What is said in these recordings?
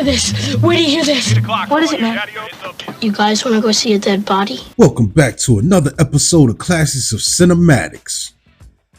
this? Where do you hear this? What is it, man? You guys want to go see a dead body? Welcome back to another episode of Classics of Cinematics.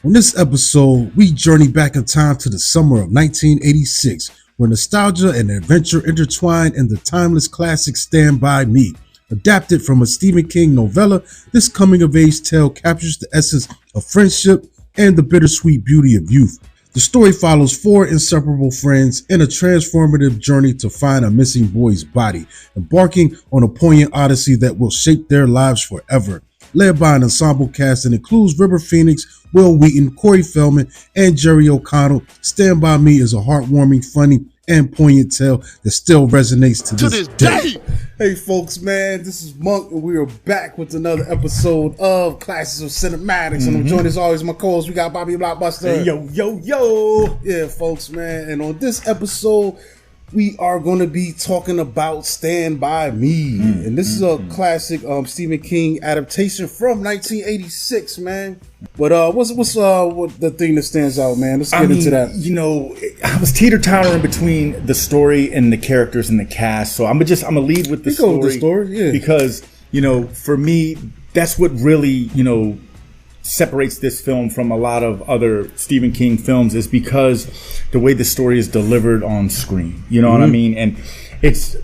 On this episode, we journey back in time to the summer of 1986, where nostalgia and adventure intertwine in the timeless classic Stand By Me. Adapted from a Stephen King novella, this coming-of-age tale captures the essence of friendship and the bittersweet beauty of youth. The story follows four inseparable friends in a transformative journey to find a missing boy's body, embarking on a poignant odyssey that will shape their lives forever. Led by an ensemble cast that includes River Phoenix, Wil Wheaton, Corey Feldman, and Jerry O'Connell, Stand By Me is a heartwarming, funny, and poignant tale that still resonates to this day. Hey folks, man, this is Monk, and we are back with another episode of Classics of Cinematics. And I'm joined as always my co-host. We got Bobby Blockbuster. Hey, yo. Yeah, folks, man. And on this episode, we are going to be talking about Stand By Me. And this is a classic Stephen King adaptation from 1986, man. But what's the thing that stands out, man? Let's get into that. You know, I was teeter-tottering between the story and the characters and the cast. So I'm gonna lead with the story. Go with the story, yeah. Because, you know, for me, that's what really, you know, separates this film from a lot of other Stephen King films, is because the way the story is delivered on screen. You know what I mean? And it's,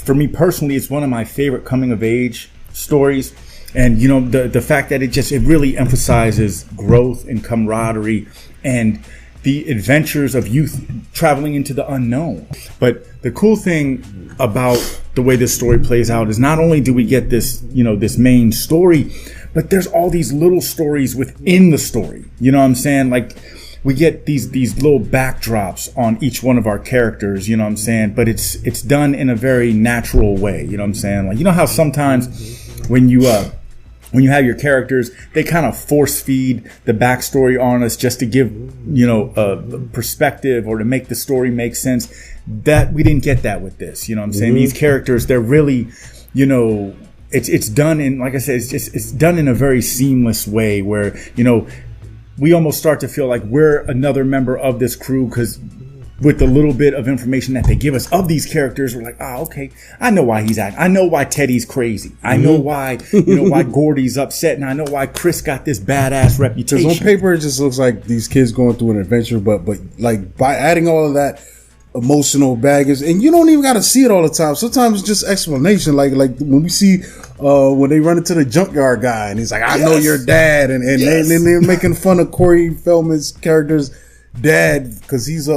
for me personally, it's one of my favorite coming of age stories. And, you know, the fact that it really emphasizes growth and camaraderie and the adventures of youth traveling into the unknown. But the cool thing about the way this story plays out is not only do we get this, you know, this main story, but there's all these little stories within the story. You know what I'm saying? Like, we get these little backdrops on each one of our characters, you know what I'm saying? But it's done in a very natural way, you know what I'm saying? Like, you know how sometimes when you have your characters, they kind of force feed the backstory on us just to give, you know, a perspective or to make the story make sense. That we didn't get that with this, you know what I'm saying? These characters, they're really, you know, it's done in, like I said, it's done in a very seamless way where, you know, we almost start to feel like we're another member of this crew, because with the little bit of information that they give us of these characters, we're like, okay, I know why he's acting. I know why Teddy's crazy. I know why, you know, why Gordy's upset, and I know why Chris got this badass reputation. Because on paper, it just looks like these kids going through an adventure, but like by adding all of that emotional baggage, and you don't even got to see it all the time. Sometimes it's just explanation. Like when we see when they run into the junkyard guy, and he's like, "I know your dad," and they're making fun of Corey Feldman's character's dad because he's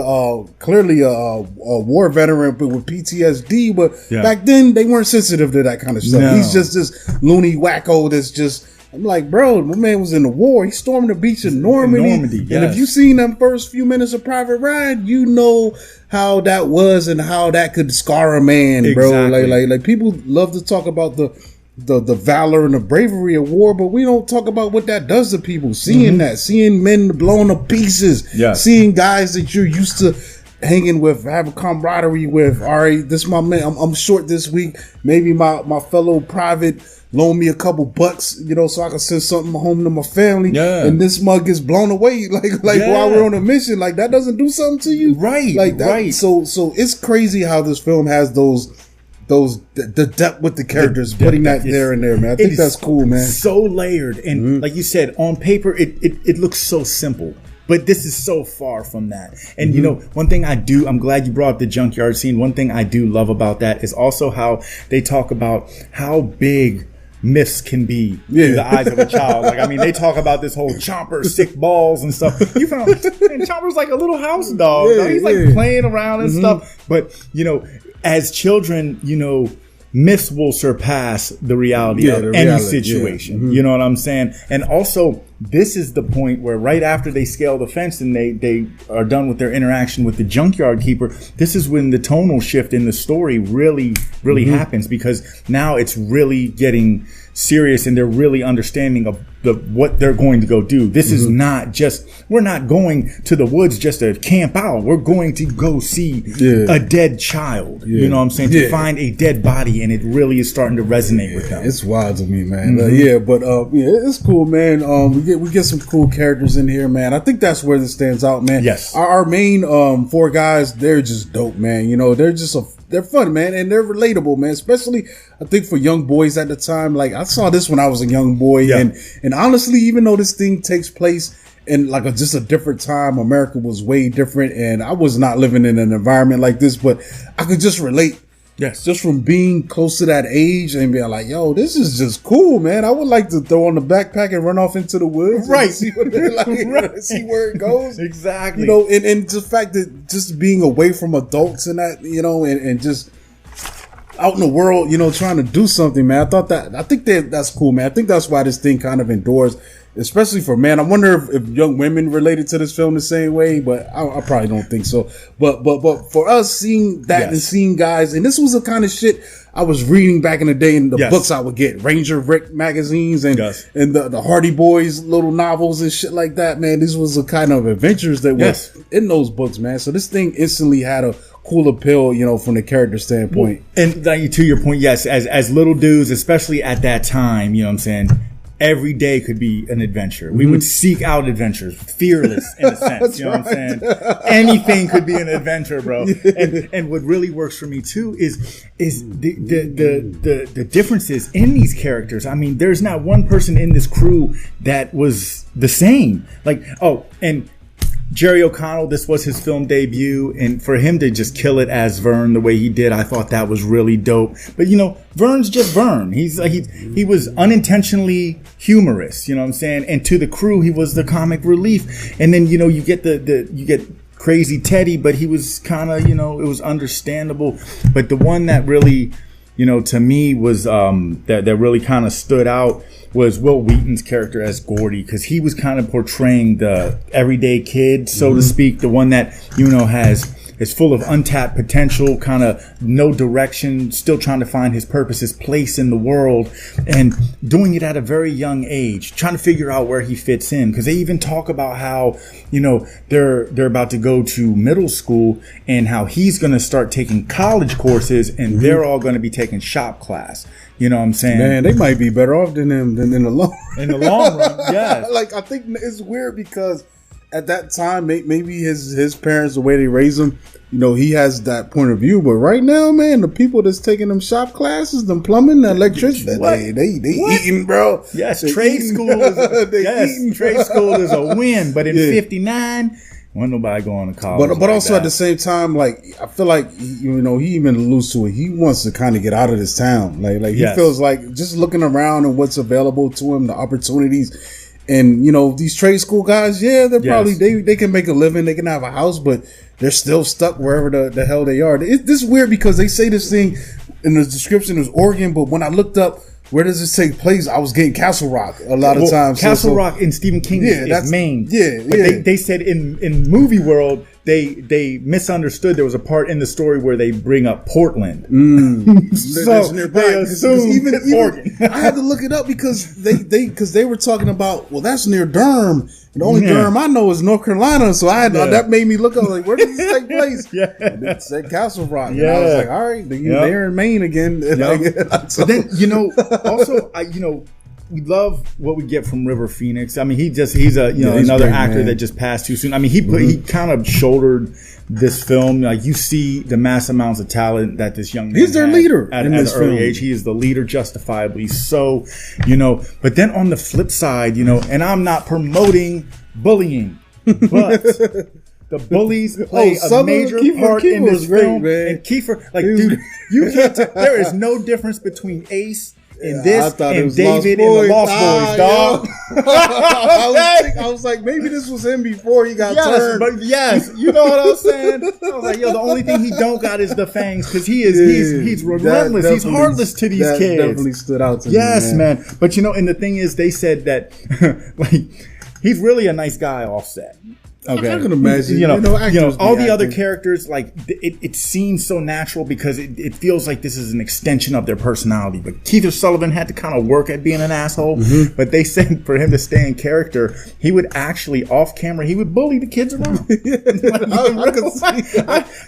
clearly a war veteran but with PTSD. But back then they weren't sensitive to that kind of stuff. No. He's just this loony wacko that's just. I'm like, bro, my man was in the war. He stormed the beach in Normandy. Yes. And if you seen them first few minutes of Private Ryan, you know how that was and how that could scar a man, bro. Like people love to talk about the valor and the bravery of war, but we don't talk about what that does to people. Seeing that, seeing men blown to pieces, seeing guys that you're used to hanging with, having camaraderie with. All right, this is my man. I'm short this week. Maybe my fellow private loan me a couple bucks, you know, so I can send something home to my family. Yeah. And this mug gets blown away, while we're on a mission. Like, that doesn't do something to you, right? Like that. Right. So it's crazy how this film has the depth with the characters, putting that there and there, man. I think that's cool, man. So layered, and like you said, on paper, it looks so simple. But this is so far from that. And, you know, one thing I'm glad you brought up the junkyard scene. One thing I do love about that is also how they talk about how big myths can be through the eyes of a child. Like, I mean, they talk about this whole Chomper, sick balls and stuff. You found, man, Chomper's like a little house dog. He's like playing around and stuff. But, you know, as children, you know, myths will surpass the reality of any situation. You know what I'm saying? And also, this is the point where right after they scale the fence and they are done with their interaction with the junkyard keeper, this is when the tonal shift in the story really happens, because now it's really getting serious and they're really understanding of what they're going to go do. This is not just, we're not going to the woods just to camp out. We're going to go see a dead child. You know what I'm saying? To find a dead body, and it really is starting to resonate with them. It's wild to me, man. It's cool, man. We get some cool characters in here, man. I think that's where this stands out, man. Yes. Our main four guys, they're just dope, man. You know, they're they're fun, man, and they're relatable, man. Especially, I think for young boys at the time. Like I saw this when I was a young boy, and honestly, even though this thing takes place in like just a different time, America was way different, and I was not living in an environment like this, but I could just relate. Yes. Just from being close to that age and being like, yo, this is just cool, man. I would like to throw on the backpack and run off into the woods. Right. And see what they're like, see where it goes. Exactly. You know, and the fact that just being away from adults and that, you know, and just out in the world, you know, trying to do something, man. I think that's cool, man. I think that's why this thing kind of endures. Especially for men. I wonder if young women related to this film the same way, but I probably don't think so. But for us seeing that and seeing guys, and this was the kind of shit I was reading back in the day in the books I would get, Ranger Rick magazines and the Hardy Boys little novels and shit like that, man. This was the kind of adventures that was in those books, man. So this thing instantly had a cool appeal, you know, from the character standpoint. And to your point, yes, as little dudes, especially at that time, you know what I'm saying? Every day could be an adventure. We would seek out adventures, fearless in a sense. You know what I'm saying? Anything could be an adventure, bro. And what really works for me too is the differences in these characters. I mean, there's not one person in this crew that was the same. Like, and Jerry O'Connell, this was his film debut, and for him to just kill it as Vern the way he did, I thought that was really dope. But you know, Vern's just Vern. He was unintentionally humorous, you know what I'm saying? And to the crew, he was the comic relief. And then, you know, you get you get crazy Teddy, but he was kind of, you know, it was understandable. But the one that really, you know, to me was that really kind of stood out was Wil Wheaton's character as Gordy, because he was kind of portraying the everyday kid, so to speak, the one that, you know, is full of untapped potential, kind of no direction, still trying to find his purpose, his place in the world, and doing it at a very young age, trying to figure out where he fits in. Because they even talk about how, you know, they're about to go to middle school and how he's going to start taking college courses and they're all going to be taking shop class. You know what I'm saying? Man, they might be better off than him in the long in the long run. Yeah, like I think it's weird because at that time, maybe his parents, the way they raised him, you know, he has that point of view. But right now, man, the people that's taking them shop classes, them plumbing, the electrician, they eating, bro. Yes, trade school is a win. But in '59. Wasn't nobody going to college. But also at the same time, like I feel like you know, he even alludes to it. He wants to kind of get out of this town. Like he feels like just looking around and what's available to him, the opportunities, and you know, these trade school guys. Yeah, they're probably they can make a living, they can have a house, but they're still stuck wherever the hell they are. This is weird because they say this thing in the description is Oregon, but when I looked up where does this take place, I was getting Castle Rock a lot of times. Castle Rock in Stephen King is Maine. But they said in movie world, they misunderstood. There was a part in the story where they bring up Portland. So they assumed even Oregon. I had to look it up because they were talking about, well, that's near Durham. And the only Durham I know is North Carolina, so that made me look up like, where does this take place? And it said Castle Rock. And I was like, all right, they're in Maine again. But then, you know, also, you know, we love what we get from River Phoenix. I mean, he's another actor that just passed too soon. I mean, he kind of shouldered this film. Like, you see the mass amounts of talent that this young man he's their leader at an early age. He is the leader, justifiably so, you know. But then on the flip side, you know, and I'm not promoting bullying, but the bullies play a major part in this film. Man. And Kiefer, like, dude, you can't. There is no difference between Ace in this and David in the Lost Boys, dog. I was like, maybe this was him before he got turned. But you know what I'm saying? I was like, yo, the only thing he don't got is the fangs, because he's relentless. He's heartless to these kids. Definitely stood out to me. Yes, man. But you know, and the thing is, they said that like he's really a nice guy, Offset. Okay, I can imagine. You know, all the other characters, like it seems so natural because it feels like this is an extension of their personality. But Keith Sullivan had to kind of work at being an asshole. But they said for him to stay in character, he would actually off camera he would bully the kids around.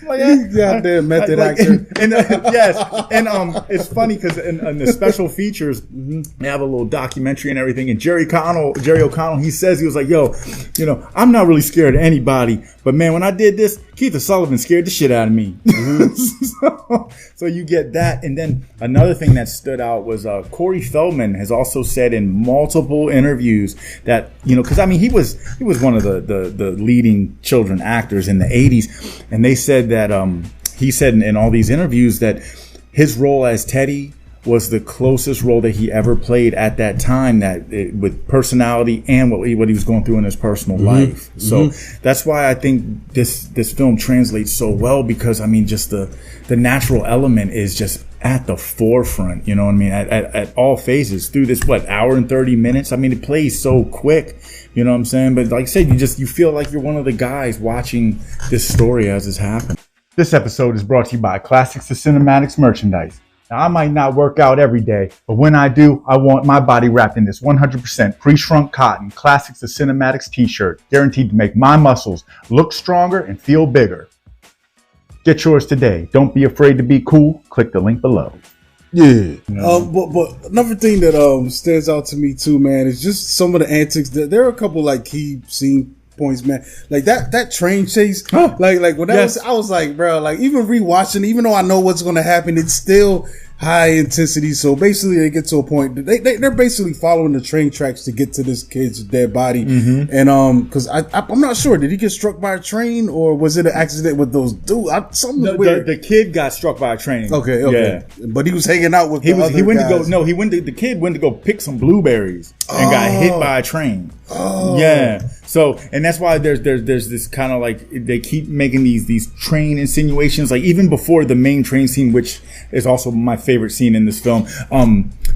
Goddamn method actor. Yes, and it's funny because in the special features, they have a little documentary and everything. And Jerry O'Connell, he says, he was like, "Yo, I'm not really scared of anybody, but man, when I did this, Keith Sullivan scared the shit out of me." So you get that, and then another thing that stood out was Corey Feldman has also said in multiple interviews that because he was one of the leading children actors in the 80s, and they said that he said in all these interviews that his role as Teddy was the closest role that he ever played at that time, with personality and what he was going through in his personal life. So that's why I think this film translates so well, because just the natural element is just at the forefront, at all phases through this hour and 30 minutes. It plays so quick, but like I said, you feel like you're one of the guys watching this story as it's happening. This episode is brought to you by Classics to Cinematics merchandise. Now, I might not work out every day, but when I do, I want my body wrapped in this 100% pre-shrunk cotton Classics to Cinematics t-shirt, guaranteed to make my muscles look stronger and feel bigger. Get yours today. Don't be afraid to be cool. Click the link below. Yeah. But another thing that stands out to me too, man, is just some of the antics. There are a couple key scene points, man. Like that train chase. Like when that I was like, bro, even rewatching, even though I know what's going to happen, it's still high intensity. So basically, they get to a point. They're basically following the train tracks to get to this kid's dead body. And because I'm not sure, did he get struck by a train or was it an accident with those dudes? Something weird. The kid got struck by a train. Okay. Yeah. But he was hanging out with the kid went to go pick some blueberries and got hit by a train. Oh. Yeah. So, and that's why there's this kind of they keep making these train insinuations, even before the main train scene, which is also my favorite scene in this film.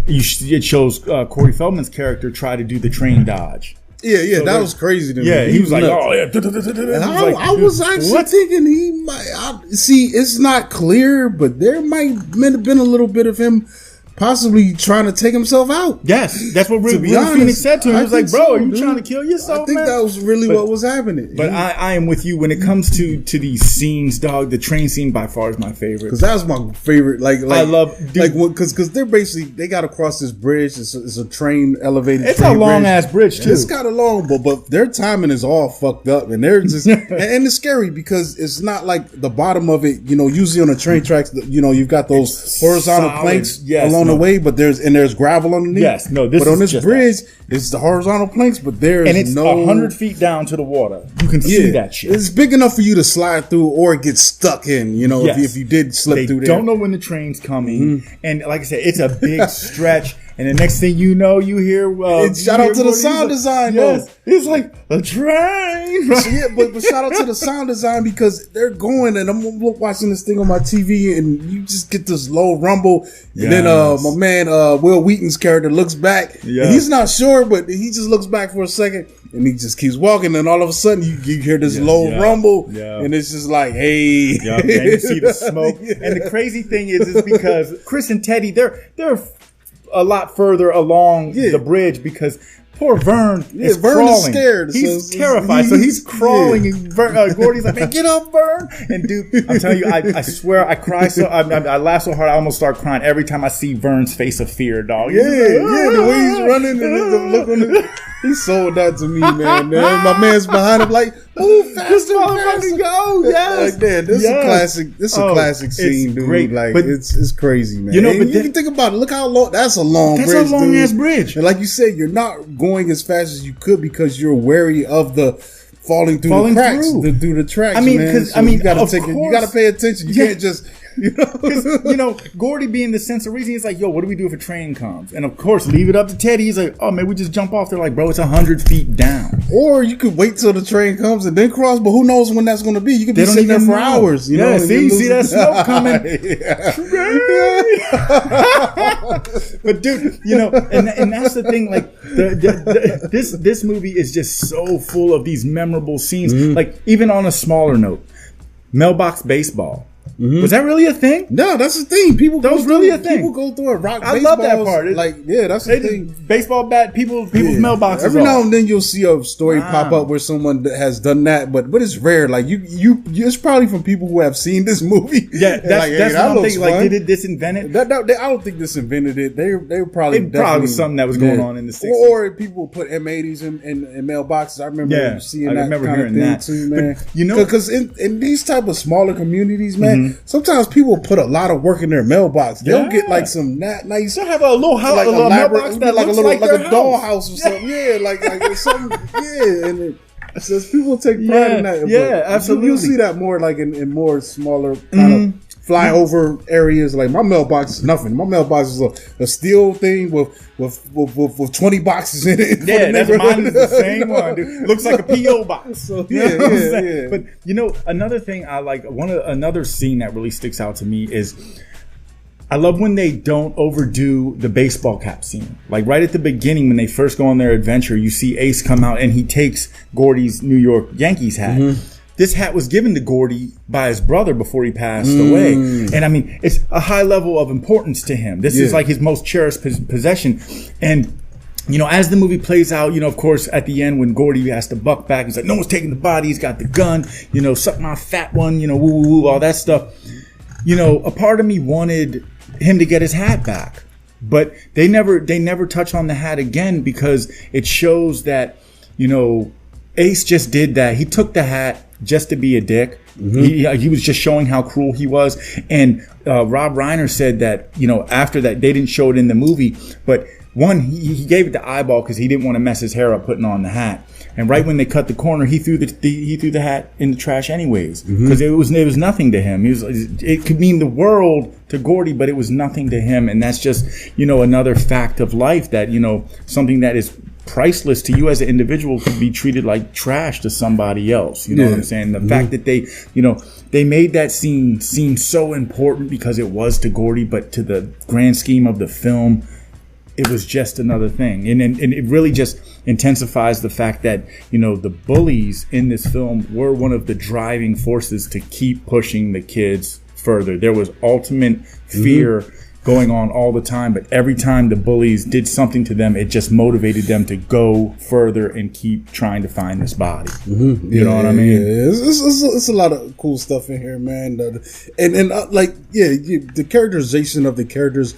It shows Corey Feldman's character try to do the train dodge. Yeah, so that was crazy to me. Yeah, he was like, oh yeah. And I was actually thinking he might. It's not clear, but there might have been a little bit of him possibly trying to take himself out. Yes, that's what Wil Wheaton said to him. He was like, bro, are you trying to kill yourself, I think that was really what was happening. But I am with you when it comes to these scenes, dog. The train scene by far is my favorite. Because that was my favorite. I love, because they're basically, they got to cross this bridge. It's a train elevated. It's a long ass bridge too. It's kind of long, but their timing is all fucked up, and they're just and it's scary because it's not like the bottom of it. Usually on the train tracks, you've got those horizontal planks along the way, but there's gravel underneath. Yes, no. But on this bridge, it's the horizontal planks, but it's 100 feet down to the water. You can see that shit. It's big enough for you to slide through or get stuck in. If you did slip through there. They don't know when the train's coming, and like I said, it's a big stretch. And the next thing you know, you hear shout out to the sound design. Yes, it's like a train. But shout out to the sound design because they're going, and I'm watching this thing on my TV, and you just get this low rumble, and then my man Wil Wheaton's character looks back, and he's not sure, but he just looks back for a second, and he just keeps walking, and all of a sudden you hear this low rumble, and it's just like, hey, and you see the smoke. And the crazy thing is because Chris and Teddy, they're a lot further along the bridge because poor Vern is crawling. Is scared. He's terrified, so he's crawling. And Gordy's like, "Man, get up, Vern!" And dude, I'm telling you, I swear, I cry so I laugh so hard, I almost start crying every time I see Vern's face of fear, dog. The way he's running and the look on his. He sold that to me, man. My man's behind him like, move faster, faster. Go. Yes. Like that. This is a classic. This is a classic scene, dude. Great. But it's crazy, man. But you can think about it. Look how long. That's a long bridge. That's a long ass bridge. And like you said, you're not going as fast as you could because you're wary of the falling through the cracks, through the tracks. You gotta pay attention. You can't just. Gordy being the sense of reason, he's like, yo, what do we do if a train comes? And of course, leave it up to Teddy. He's like, oh, maybe we just jump off. They're like, bro, it's 100 feet down. Or you could wait till the train comes and then cross, but who knows when that's going to be? You could be sitting there for hours. See that smoke coming. But dude, and that's the thing. Like this movie is just so full of these memorable scenes. Like even on a smaller note, mailbox baseball. Was that really a thing? No, that's the thing. People that was really a thing. People go through a rock. I love that part. That's the thing. Baseball bat, people's mailboxes. Every now and then you'll see a story pop up where someone has done that, but it's rare. Like you, it's probably from people who have seen this movie. Yeah, that's what I'm thinking. Like, did this invent it? I don't think this invented it. They were probably it probably was something that was going on in the 60s. Or people put M80s in mailboxes. I remember seeing that kind of thing too, man. But, because in these type of smaller communities, man, sometimes people put a lot of work in their mailbox. They'll get like some nice. They'll have a little house, like a little mailbox that like looks a little like a dollhouse or something. Yeah, like something. Yeah, and so people take pride in that. Yeah, absolutely. You'll see that more like in more smaller kind of flyover areas. Like my mailbox is nothing. My mailbox is a steel thing with 20 boxes in it. Yeah, that's mine is the same one. Dude. It looks like a PO box. So, yeah. But another thing I like, another scene that really sticks out to me is I love when they don't overdo the baseball cap scene. Like right at the beginning when they first go on their adventure, you see Ace come out and he takes Gordy's New York Yankees hat. This hat was given to Gordy by his brother before he passed away. And I mean, it's a high level of importance to him. This is like his most cherished possession. And, as the movie plays out, of course, at the end when Gordy has to buck back, he's like, no one's taking the body. He's got the gun, suck my fat one, woo, woo, woo, all that stuff. A part of me wanted him to get his hat back. But they never touch on the hat again because it shows that, Ace just did that. He took the hat just to be a dick. He was just showing how cruel he was. And Rob Reiner said that, after that, they didn't show it in the movie. But one, he gave it the eyeball because he didn't want to mess his hair up putting on the hat. And right when they cut the corner, he threw the hat in the trash anyways because it was nothing to him. It could mean the world to Gordy, but it was nothing to him. And that's just another fact of life that something that is priceless to you as an individual could be treated like trash to somebody else. You know what I'm saying? The fact that they made that scene seem so important because it was to Gordy, but to the grand scheme of the film, it was just another thing. And it really just intensifies the fact that, the bullies in this film were one of the driving forces to keep pushing the kids further. There was ultimate fear going on all the time, but every time the bullies did something to them, it just motivated them to go further and keep trying to find this body. You know what I mean? Yeah. It's a lot of cool stuff in here, man. The characterization of the characters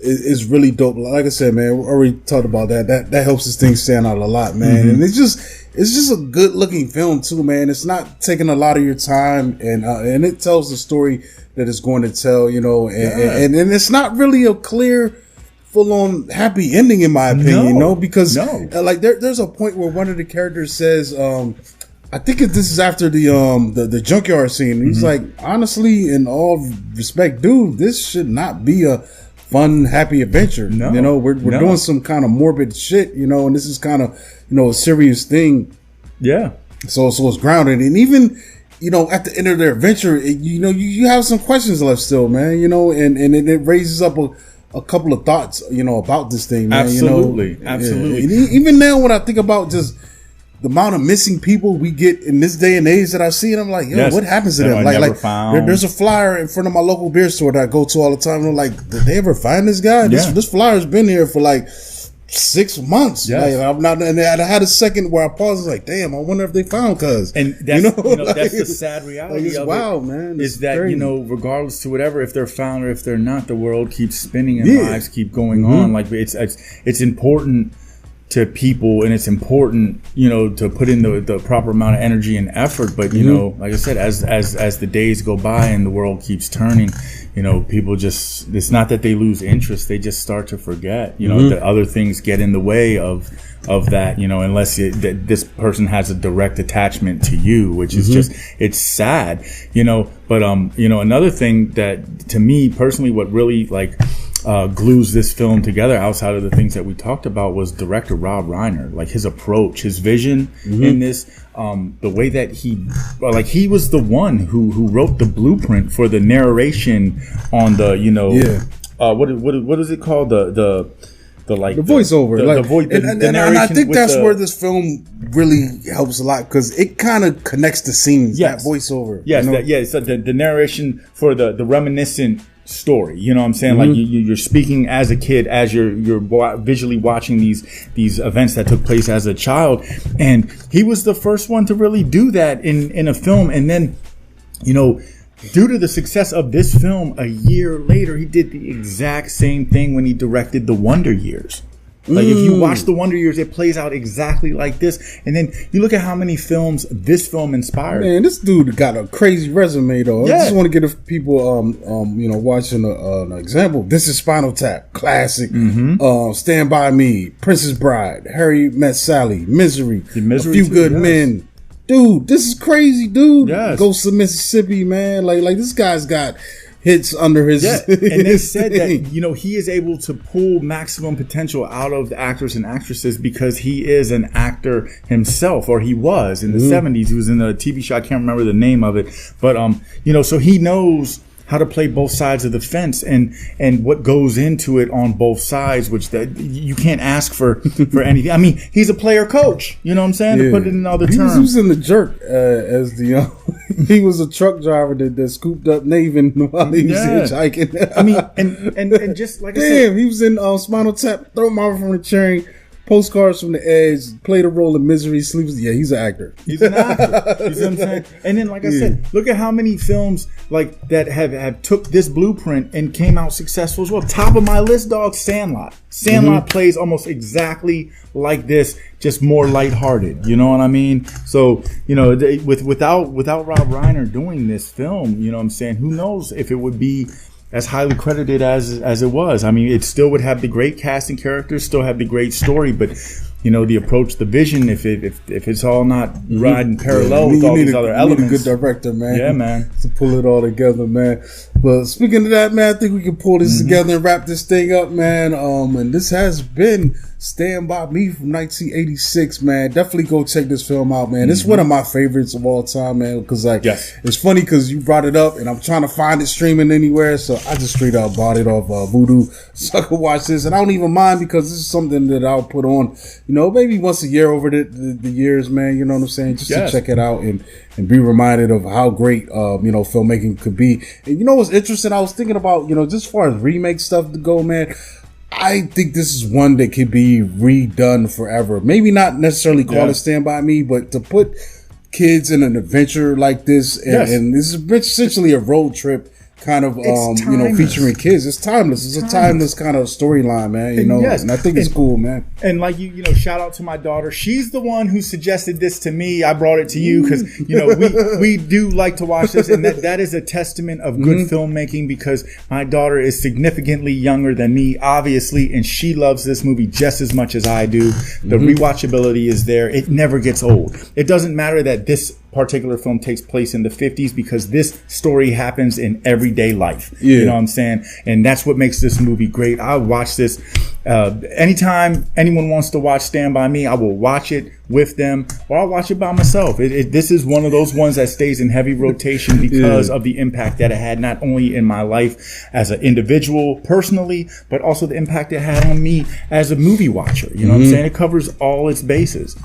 is really dope. Like I said, man, we already talked about that. That helps this thing stand out a lot, man. And it's just a good looking film too, man. It's not taking a lot of your time, and it tells the story that it's going to tell, and it's not really a clear, full on happy ending in my opinion, because there's a point where one of the characters says, I think this is after the junkyard scene. He's like, honestly, in all respect, dude, this should not be a fun, happy adventure. We're doing some kind of morbid shit, and this is kind of, a serious thing. Yeah. So it's grounded. And even, at the end of their adventure, you have some questions left still, man, and it raises up a couple of thoughts, about this thing, man. Absolutely. Yeah. Even now when I think about just the amount of missing people we get in this day and age that I see, and I'm like, what happens to them? There's a flyer in front of my local beer store that I go to all the time. And I'm like, did they ever find this guy? This flyer's been here for like 6 months. Yes. I'm not, and I had a second where I paused. Like, damn, I wonder if they found Cuz. And that's, that's the sad reality. It's wild, man. Is that crazy. Regardless to whatever, if they're found or if they're not, the world keeps spinning and lives keep going on. Like it's important to people, and it's important, to put in the proper amount of energy and effort. But like I said, as the days go by and the world keeps turning, people just, it's not that they lose interest, they just start to forget, that other things get in the way of that, unless that this person has a direct attachment to you, which is just, it's sad, but another thing that to me personally, what really glues this film together outside of the things that we talked about was director Rob Reiner, like his approach, his vision in this, the way that he was the one who wrote the blueprint for the narration on the, what is it called? The voiceover, and I think that's where this film really helps a lot because it kind of connects the scenes. Yes. That voiceover. Yes, so the narration for the reminiscent story. You know what I'm saying? Like you're speaking as a kid, as you're visually watching these events that took place as a child, and he was the first one to really do that in a film. And then, due to the success of this film, a year later, he did the exact same thing when he directed The Wonder Years. Like if you watch The Wonder Years, it plays out exactly like this. And then you look at how many films this film inspired. Man, this dude got a crazy resume, though. Yeah. I just want to give people, watching an example. This is Spinal Tap, classic. Stand By Me, Princess Bride, Harry Met Sally, Misery, A Few Good Men. Dude, this is crazy, dude. Yes. Ghosts of Mississippi, man. Like this guy's got hits under his. Yeah, and they said that he is able to pull maximum potential out of the actors and actresses because he is an actor himself, or he was in the 70s. He was in a TV show. I can't remember the name of it, but so he knows how to play both sides of the fence and what goes into it on both sides, which that you can't ask for anything. I mean, he's a player coach, you know what I'm saying? Yeah. To put it in other terms. He was in The Jerk as the he was a truck driver that scooped up Navin while he was hitchhiking. I mean, and just like I said, he was in Spinal Tap, Throw Marvel from the Chain, Postcards from the Edge, played a role in Misery, Sleeps. Yeah, he's an actor. He's an actor. You see what I'm saying? And then, like I said, look at how many films like that have took this blueprint and came out successful as well. Top of my list, dog, Sandlot. Sandlot plays almost exactly like this, just more lighthearted. You know what I mean? So, without Rob Reiner doing this film, you know what I'm saying? Who knows if it would be as highly credited as it was. I mean, it still would have the great casting characters, still have the great story, but the approach, the vision, if it's all not riding parallel with all these other elements. You need a good director, man. Yeah, man. To pull it all together, man. But speaking of that, man, I think we can pull this together and wrap this thing up, man. And this has been Stand By Me from 1986, man. Definitely go check this film out, man. It's one of my favorites of all time, man. Because it's funny because you brought it up, and I'm trying to find it streaming anywhere, so I just straight up bought it off Vudu so I could watch this, and I don't even mind because this is something that I'll put on, maybe once a year over the years, man. You know what I'm saying? Just to check it out and be reminded of how great filmmaking could be. And what's interesting? I was thinking about just as far as remake stuff to go, man. I think this is one that could be redone forever. Maybe not necessarily call it Stand By Me, but to put kids in an adventure like this, and this is essentially a road trip kind of, featuring kids. It's timeless. It's a timeless kind of storyline, man, and I think it's cool, man. And like, shout out to my daughter. She's the one who suggested this to me. I brought it to you because, we do like to watch this, and that is a testament of good filmmaking because my daughter is significantly younger than me, obviously, and she loves this movie just as much as I do. The rewatchability is there. It never gets old. It doesn't matter that this particular film takes place in the 50s because this story happens in everyday life. You know what I'm saying? And that's what makes this movie great. I'll watch this anytime anyone wants to watch Stand By Me. I will watch it with them, or I'll watch it by myself. This is one of those ones that stays in heavy rotation because of the impact that it had not only in my life as an individual personally, but also the impact it had on me as a movie watcher. You know what I'm saying? It covers all its bases.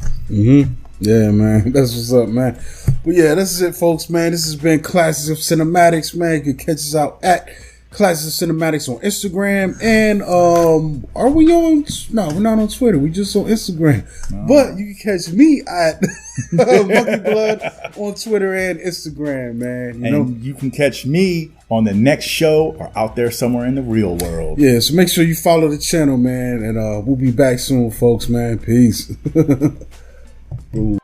Yeah, man. That's what's up, man. But yeah, this is it, folks, man. This has been Classics of Cinematics, man. You can catch us out at Classics of Cinematics on Instagram. And are we on? No, we're not on Twitter. We just on Instagram. But you can catch me at Monkey Blood on Twitter and Instagram, man. And you can catch me on the next show or out there somewhere in the real world. Yeah, so make sure you follow the channel, man. And we'll be back soon, folks, man. Peace. Ooh.